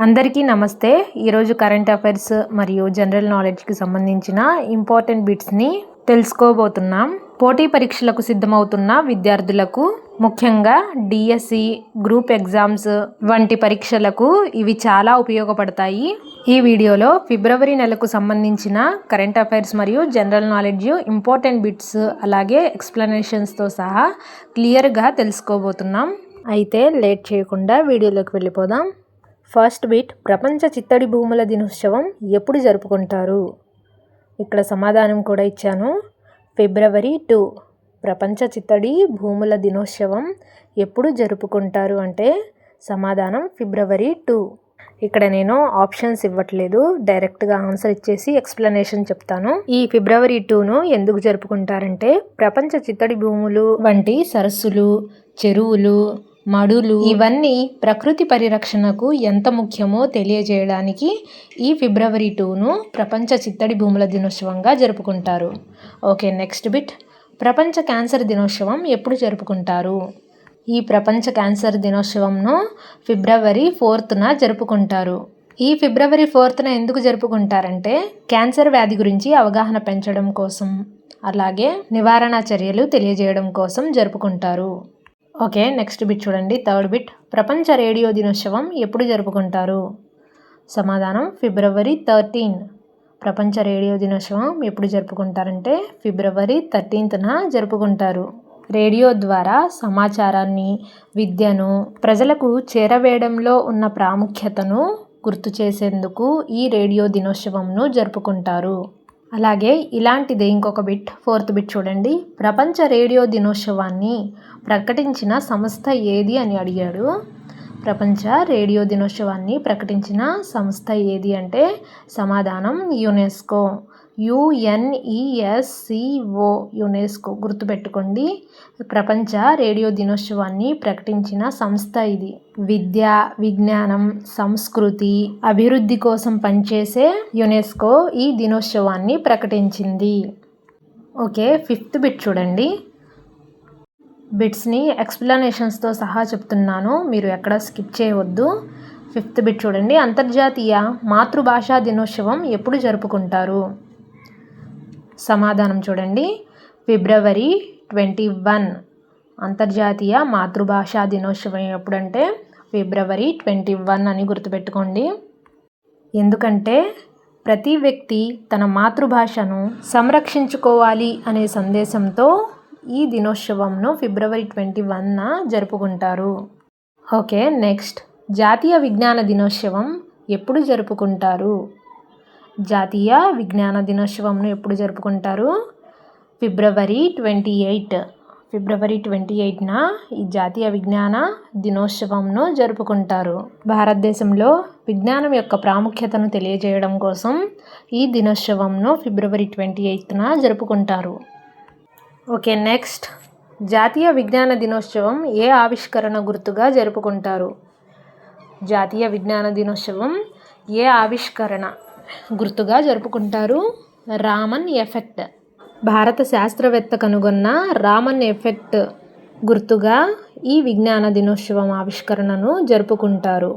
అందరికీ నమస్తే. ఈరోజు కరెంట్ అఫైర్స్ మరియు జనరల్ నాలెడ్జ్కి సంబంధించిన ఇంపార్టెంట్ బిట్స్ని తెలుసుకోబోతున్నాం. పోటీ పరీక్షలకు సిద్ధమవుతున్న విద్యార్థులకు, ముఖ్యంగా డిఎస్సి, గ్రూప్ ఎగ్జామ్స్ వంటి పరీక్షలకు ఇవి చాలా ఉపయోగపడతాయి. ఈ వీడియోలో ఫిబ్రవరి నెలకు సంబంధించిన కరెంట్ అఫైర్స్ మరియు జనరల్ నాలెడ్జ్ ఇంపార్టెంట్ బిట్స్ అలాగే ఎక్స్ప్లెనేషన్స్తో సహా క్లియర్గా తెలుసుకోబోతున్నాం. అయితే లేట్ చేయకుండా వీడియోలోకి వెళ్ళిపోదాం. ఫస్ట్ బిట్, ప్రపంచ చిత్తడి భూముల దినోత్సవం ఎప్పుడు జరుపుకుంటారు? ఇక్కడ సమాధానం కూడా ఇచ్చాను. ఫిబ్రవరి 2. ప్రపంచ చిత్తడి భూముల దినోత్సవం ఎప్పుడు జరుపుకుంటారు అంటే సమాధానం ఫిబ్రవరి 2. ఇక్కడ నేను ఆప్షన్స్ ఇవ్వట్లేదు, డైరెక్ట్గా ఆన్సర్ ఇచ్చేసి ఎక్స్ప్లెనేషన్ చెప్తాను. ఈ ఫిబ్రవరి 2ను ఎందుకు జరుపుకుంటారంటే ప్రపంచ చిత్తడి భూములు వంటి సరస్సులు, చెరువులు, మడులు ఇవన్నీ ప్రకృతి పరిరక్షణకు ఎంత ముఖ్యమో తెలియజేయడానికి ఈ ఫిబ్రవరి 2ను ప్రపంచ చిత్తడి భూముల దినోత్సవంగా జరుపుకుంటారు. ఓకే, నెక్స్ట్ బిట్, ప్రపంచ క్యాన్సర్ దినోత్సవం ఎప్పుడు జరుపుకుంటారు? ఈ ప్రపంచ క్యాన్సర్ దినోత్సవంను ఫిబ్రవరి 4న జరుపుకుంటారు. ఈ ఫిబ్రవరి 4న ఎందుకు జరుపుకుంటారంటే క్యాన్సర్ వ్యాధి గురించి అవగాహన పెంచడం కోసం, అలాగే నివారణ చర్యలు తెలియజేయడం కోసం జరుపుకుంటారు. ఓకే, నెక్స్ట్ బిట్ చూడండి. థర్డ్ బిట్, ప్రపంచ రేడియో దినోత్సవం ఎప్పుడు జరుపుకుంటారు? సమాధానం ఫిబ్రవరి 13. ప్రపంచ రేడియో దినోత్సవం ఎప్పుడు జరుపుకుంటారంటే ఫిబ్రవరి 13న జరుపుకుంటారు. రేడియో ద్వారా సమాచారాన్ని, విద్యను ప్రజలకు చేరవేయడంలో ఉన్న ప్రాముఖ్యతను గుర్తు చేసేందుకు ఈ రేడియో దినోత్సవంను జరుపుకుంటారు. అలాగే ఇలాంటిదే ఇంకొక బిట్, ఫోర్త్ బిట్ చూడండి. ప్రపంచ రేడియో దినోత్సవాన్ని ప్రకటించిన సంస్థ ఏది అని అడిగాడు. ప్రపంచ రేడియో దినోత్సవాన్ని ప్రకటించిన సంస్థ ఏది అంటే సమాధానం యునెస్కో. UNESCO, యునెస్కో గుర్తుపెట్టుకోండి. ప్రపంచ రేడియో దినోత్సవాన్ని ప్రకటించిన సంస్థ ఇది. విద్య, విజ్ఞానం, సంస్కృతి, అభివృద్ధి కోసం పనిచేసే యునెస్కో ఈ దినోత్సవాన్ని ప్రకటించింది. ఓకే, ఫిఫ్త్ బిట్ చూడండి. బిట్స్ని ఎక్స్ప్లెనేషన్స్తో సహా చెప్తున్నాను, మీరు ఎక్కడ స్కిప్ చేయవద్దు. ఫిఫ్త్ బిట్ చూడండి. అంతర్జాతీయ మాతృభాషా దినోత్సవం ఎప్పుడు జరుపుకుంటారు? సమాధానం చూడండి ఫిబ్రవరి 21. అంతర్జాతీయ మాతృభాషా దినోత్సవం ఎప్పుడంటే ఫిబ్రవరి 21 అని గుర్తుపెట్టుకోండి. ఎందుకంటే ప్రతి వ్యక్తి తన మాతృభాషను సంరక్షించుకోవాలి అనే సందేశంతో ఈ దినోత్సవంను ఫిబ్రవరి 21న జరుపుకుంటారు. ఓకే, నెక్స్ట్, జాతీయ విజ్ఞాన దినోత్సవం ఎప్పుడు జరుపుకుంటారు? జాతీయ విజ్ఞాన దినోత్సవంను ఎప్పుడు జరుపుకుంటారు? ఫిబ్రవరి 28. ఫిబ్రవరి 28న ఈ జాతీయ విజ్ఞాన దినోత్సవంను జరుపుకుంటారు. భారతదేశంలో విజ్ఞానం యొక్క ప్రాముఖ్యతను తెలియజేయడం కోసం ఈ దినోత్సవంను ఫిబ్రవరి 28న జరుపుకుంటారు. ఓకే, నెక్స్ట్, జాతీయ విజ్ఞాన దినోత్సవం ఏ ఆవిష్కరణ గుర్తుగా జరుపుకుంటారు? జాతీయ విజ్ఞాన దినోత్సవం ఏ ఆవిష్కరణ గుర్తుగా జరుపుకుంటారు? రామన్ ఎఫెక్ట్. భారత శాస్త్రవేత్త కనుగొన్న రామన్ ఎఫెక్ట్ గుర్తుగా ఈ విజ్ఞాన దినోత్సవం ఆవిష్కరణను జరుపుకుంటారు.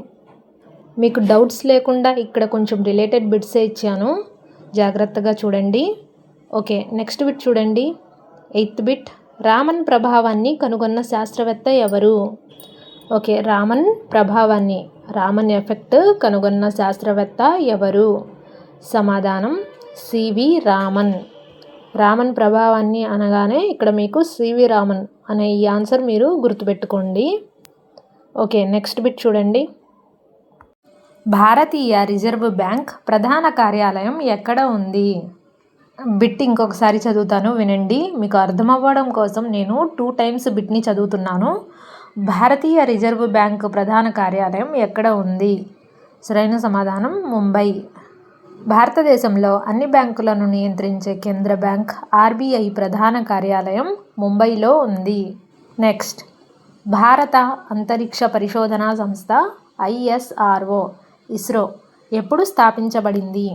మీకు డౌట్స్ లేకుండా ఇక్కడ కొంచెం రిలేటెడ్ బిట్సే ఇచ్చాను, జాగ్రత్తగా చూడండి. ఓకే, నెక్స్ట్ బిట్ చూడండి. ఎయిత్ బిట్, రామన్ ప్రభావాన్ని కనుగొన్న శాస్త్రవేత్త ఎవరు? ఓకే, రామన్ ప్రభావాన్ని, రామన్ ఎఫెక్ట్ కనుగొన్న శాస్త్రవేత్త ఎవరు? సమాధానం సివి రామన్. రామన్ ప్రభావాన్ని అనగానే ఇక్కడ మీకు సివి రామన్ అనే ఈ ఆన్సర్ మీరు గుర్తుపెట్టుకోండి. ఓకే, నెక్స్ట్ బిట్ చూడండి. భారతీయ రిజర్వ్ బ్యాంక్ ప్రధాన కార్యాలయం ఎక్కడ ఉంది? బిట్ ఇంకొకసారి చదువుతాను, వినండి. మీకు అర్థమవ్వడం కోసం నేను 2 times బిట్ని చదువుతున్నాను. భారతీయ రిజర్వ్ బ్యాంక్ ప్రధాన కార్యాలయం ఎక్కడ ఉంది? సరైన సమాధానం ముంబై. భారతదేశంలో అన్ని బ్యాంకులను నియంత్రించే కేంద్ర బ్యాంక్ RBI ప్రధాన కార్యాలయం ముంబైలో ఉంది. నెక్స్ట్, భారత అంతరిక్ష పరిశోధనా సంస్థ ISRO ఎప్పుడు స్థాపించబడింది?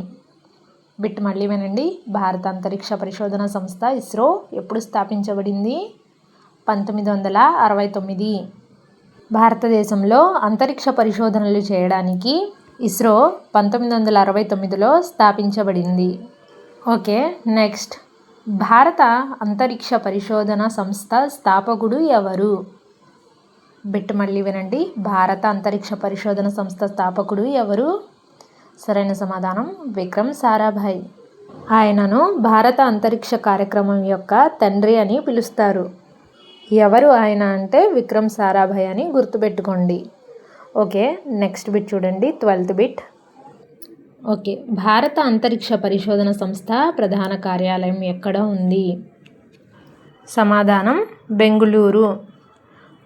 బిట్ మళ్ళీ వినండి. భారత అంతరిక్ష పరిశోధన సంస్థ ఇస్రో ఎప్పుడు స్థాపించబడింది? 1969. భారతదేశంలో అంతరిక్ష పరిశోధనలు చేయడానికి ఇస్రో 1969లో స్థాపించబడింది. ఓకే, నెక్స్ట్ భారత అంతరిక్ష పరిశోధన సంస్థ స్థాపకుడు ఎవరు? బిట్ మళ్ళీ వినండి. భారత అంతరిక్ష పరిశోధన సంస్థ స్థాపకుడు ఎవరు? సరైన సమాధానం విక్రమ్ సారాభాయ్. ఆయనను భారత అంతరిక్ష కార్యక్రమం యొక్క తండ్రి అని పిలుస్తారు. ఎవరు ఆయన అంటే విక్రమ్ సారాభాయ్ అని గుర్తుపెట్టుకోండి. ఓకే, నెక్స్ట్ బిట్ చూడండి, 12th బిట్. ఓకే, భారత అంతరిక్ష పరిశోధన సంస్థ ప్రధాన కార్యాలయం ఎక్కడ ఉంది? సమాధానం బెంగుళూరు.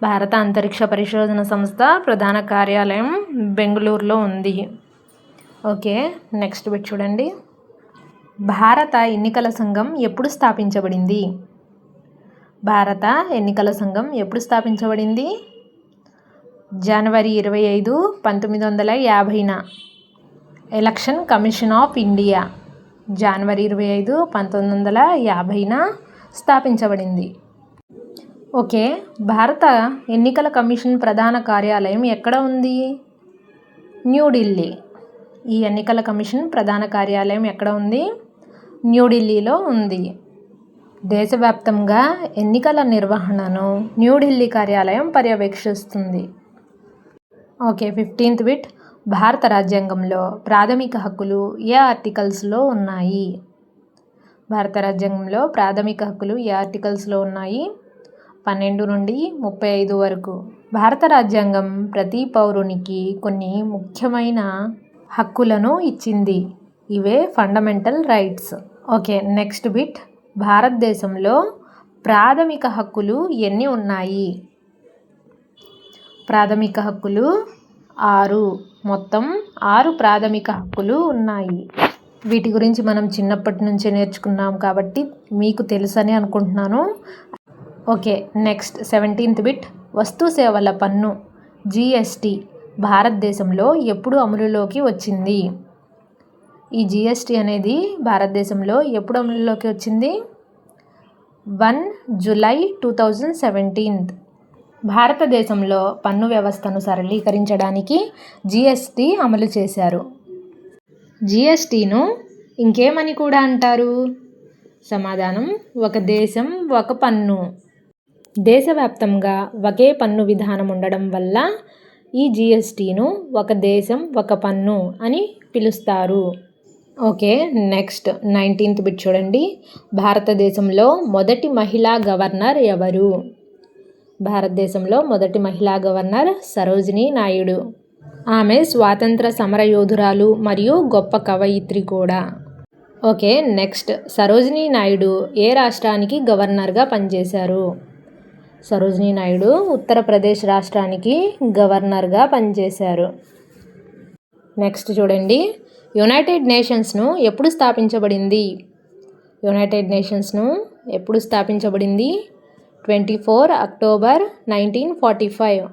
భారత అంతరిక్ష పరిశోధన సంస్థ ప్రధాన కార్యాలయం బెంగుళూరులో ఉంది. ఓకే, నెక్స్ట్ బిట్ చూడండి. భారత ఎన్నికల సంఘం ఎప్పుడు స్థాపించబడింది? భారత ఎన్నికల సంఘం ఎప్పుడు స్థాపించబడింది? జనవరి 25, 1950న. ఎలక్షన్ కమిషన్ ఆఫ్ ఇండియా జనవరి 25, 1950న స్థాపించబడింది. ఓకే, భారత ఎన్నికల కమిషన్ ప్రధాన కార్యాలయం ఎక్కడ ఉంది? న్యూఢిల్లీ. ఈ ఎన్నికల కమిషన్ ప్రధాన కార్యాలయం ఎక్కడ ఉంది? న్యూఢిల్లీలో ఉంది. దేశవ్యాప్తంగా ఎన్నికల నిర్వహణను న్యూఢిల్లీ కార్యాలయం పర్యవేక్షిస్తుంది. Okay, 15th bit. భారత రాజ్యాంగంలో ప్రాథమిక హక్కులు ఏ ఆర్టికల్స్లో ఉన్నాయి? భారత రాజ్యాంగంలో ప్రాథమిక హక్కులు ఏ ఆర్టికల్స్లో ఉన్నాయి? 12 నుండి 35 వరకు. భారత రాజ్యాంగం ప్రతి పౌరునికి కొన్ని ముఖ్యమైన హక్కులను ఇచ్చింది. ఇవే fundamental rights. Okay, next bit. భారతదేశంలో ప్రాథమిక హక్కులు ఎన్ని ఉన్నాయి? ప్రాథమిక హక్కులు 6. మొత్తం 6 ప్రాథమిక హక్కులు ఉన్నాయి. వీటి గురించి మనం చిన్నప్పటి నుంచే నేర్చుకున్నాం కాబట్టి మీకు తెలుసని అనుకుంటున్నాను. Okay, next 17th bit. వస్తు సేవల పన్ను GST భారతదేశంలో ఎప్పుడు అమలులోకి వచ్చింది? ఈ GST అనేది భారతదేశంలో ఎప్పుడు అమలులోకి వచ్చింది? 1 జూలై 2017. భారతదేశంలో పన్ను వ్యవస్థను సరళీకరించడానికి GST అమలు చేశారు. GSTను ఇంకేమని కూడా అంటారు? సమాధానం ఒక దేశం ఒక పన్ను. దేశవ్యాప్తంగా ఒకే పన్ను విధానం ఉండడం వల్ల ఈ GSTను ఒక దేశం ఒక పన్ను అని పిలుస్తారు. ఓకే, నెక్స్ట్ 19th బిట్ చూడండి. భారతదేశంలో మొదటి మహిళా గవర్నర్ ఎవరు? భారతదేశంలో మొదటి మహిళా గవర్నర్ సరోజినీ నాయుడు. ఆమె స్వాతంత్ర సమరయోధురాలు మరియు గొప్ప కవయిత్రి కూడా. ఓకే, నెక్స్ట్ సరోజినీ నాయుడు ఏ రాష్ట్రానికి గవర్నర్గా పనిచేశారు? సరోజినీ నాయుడు ఉత్తరప్రదేశ్ రాష్ట్రానికి గవర్నర్గా పనిచేశారు. నెక్స్ట్ చూడండి. యునైటెడ్ నేషన్స్ను ఎప్పుడు స్థాపించబడింది? యునైటెడ్ నేషన్స్ను ఎప్పుడు స్థాపించబడింది? 24 అక్టోబర్ 1945.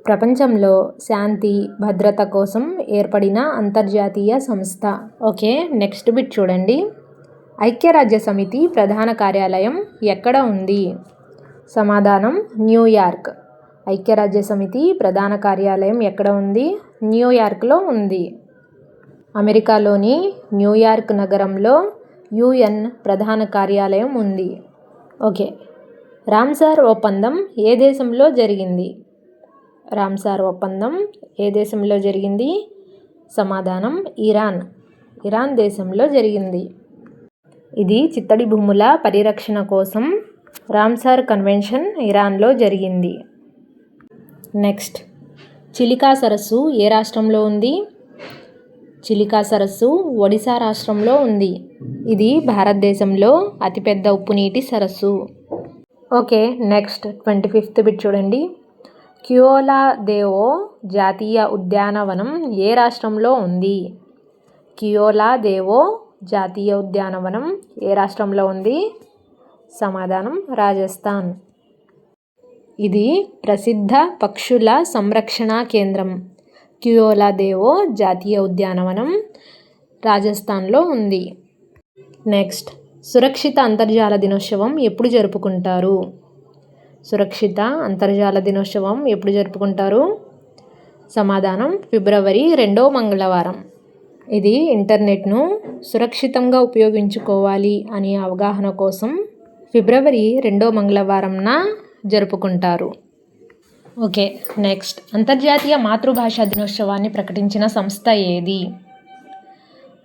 ప్రపంచంలో శాంతి భద్రత కోసం ఏర్పడిన అంతర్జాతీయ సంస్థ. ఓకే, నెక్స్ట్ బిట్ చూడండి. ఐక్యరాజ్య సమితి ప్రధాన కార్యాలయం ఎక్కడ ఉంది? సమాధానం న్యూయార్క్. ఐక్యరాజ్య సమితి ప్రధాన కార్యాలయం ఎక్కడ ఉంది? న్యూయార్క్లో ఉంది. అమెరికాలోని న్యూయార్క్ నగరంలో UN ప్రధాన కార్యాలయం ఉంది. ఓకే, రామ్సార్ ఒప్పందం ఏ దేశంలో జరిగింది? రామ్సార్ ఒప్పందం ఏ దేశంలో జరిగింది? సమాధానం ఇరాన్. ఇరాన్ దేశంలో జరిగింది. ఇది చిత్తడి భూముల పరిరక్షణ కోసం రామ్సార్ కన్వెన్షన్ ఇరాన్లో జరిగింది. నెక్స్ట్, చిలికా సరస్సు ఏ రాష్ట్రంలో ఉంది? చిలికా సరస్సు ఒడిశా రాష్ట్రంలో ఉంది. ఇది భారతదేశంలో అతిపెద్ద ఉప్పునీటి సరస్సు. ఓకే, నెక్స్ట్ 25th బిట్ చూడండి. క్యోలాదేవో జాతీయ ఉద్యానవనం ఏ రాష్ట్రంలో ఉంది? క్యోలాదేవో జాతీయ ఉద్యానవనం ఏ రాష్ట్రంలో ఉంది? సమాధానం రాజస్థాన్. ఇది ప్రసిద్ధ పక్షుల సంరక్షణ కేంద్రం. క్యోలాదేవో జాతీయ ఉద్యానవనం రాజస్థాన్లో ఉంది. నెక్స్ట్, సురక్షిత అంతర్జాల దినోత్సవం ఎప్పుడు జరుపుకుంటారు? సురక్షిత అంతర్జాల దినోత్సవం ఎప్పుడు జరుపుకుంటారు? సమాధానం ఫిబ్రవరి 2వ మంగళవారం. ఇది ఇంటర్నెట్ను సురక్షితంగా ఉపయోగించుకోవాలి అనే అవగాహన కోసం ఫిబ్రవరి 2వ మంగళవారంన జరుపుకుంటారు. ఓకే, నెక్స్ట్ అంతర్జాతీయ మాతృభాషా దినోత్సవాన్ని ప్రకటించిన సంస్థ ఏది?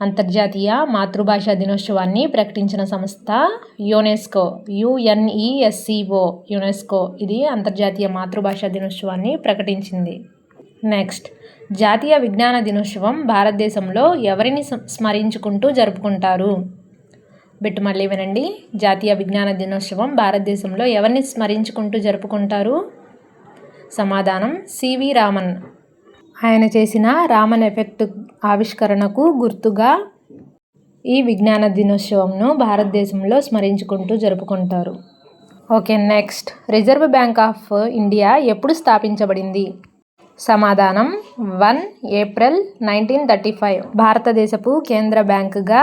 అంతర్జాతీయ మాతృభాషా దినోత్సవాన్ని ప్రకటించిన సంస్థ యునెస్కో, UNESCO, యునెస్కో. ఇది అంతర్జాతీయ మాతృభాషా దినోత్సవాన్ని ప్రకటించింది. నెక్స్ట్ జాతీయ విజ్ఞాన దినోత్సవం భారతదేశంలో ఎవరిని స్మరించుకుంటూ జరుపుకుంటారు? బిట్టు మళ్ళీ వినండి. జాతీయ విజ్ఞాన దినోత్సవం భారతదేశంలో ఎవరిని స్మరించుకుంటూ జరుపుకుంటారు? సమాధానం సివి రామన్. ఆయన చేసిన రామన్ ఎఫెక్ట్ ఆవిష్కరణకు గుర్తుగా ఈ విజ్ఞాన దినోత్సవంను భారతదేశంలో స్మరించుకుంటూ జరుపుకుంటారు. Okay, next reserve bank of India ఎప్పుడు స్థాపించబడింది? సమాధానం 1 ఏప్రిల్ 1935. భారతదేశపు కేంద్ర బ్యాంకుగా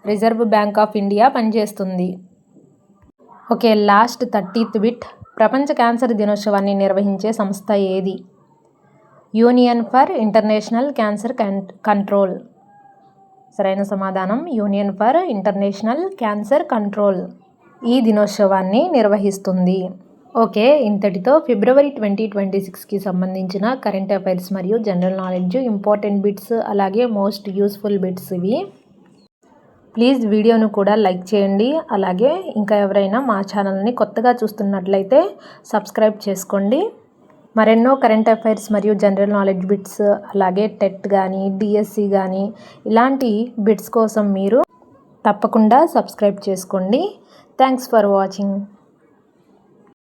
రిజర్వ్ బ్యాంక్ ఆఫ్ ఇండియా పనిచేస్తుంది. Okay, last 30th bit. ప్రపంచ క్యాన్సర్ దినోత్సవాన్ని నిర్వహించే సంస్థ ఏది? Union for international cancer control. సరైన సమాధానం union for international cancer control ఈ దినోత్సవాన్ని నిర్వహిస్తుంది. ఓకే, ఇంతటితో ఫిబ్రవరి 2026కి సంబంధించిన కరెంట్ అఫైర్స్ మరియు జనరల్ నాలెడ్జ్ ఇంపార్టెంట్ బిట్స్ అలాగే మోస్ట్ యూస్ఫుల్ బిట్స్ ఇవి. ప్లీజ్ వీడియోను కూడా లైక్ చేయండి. అలాగే ఇంకా ఎవరైనా మా ఛానల్ని కొత్తగా చూస్తున్నట్లయితే సబ్స్క్రైబ్ చేసుకోండి. మరెన్నో కరెంట్ అఫైర్స్ మరియు జనరల్ నాలెడ్జ్ బిట్స్ అలాగే టెట్ కానీ డిఎస్సి కానీ ఇలాంటి బిట్స్ కోసం మీరు తప్పకుండా సబ్స్క్రైబ్ చేసుకోండి. Thanks for watching.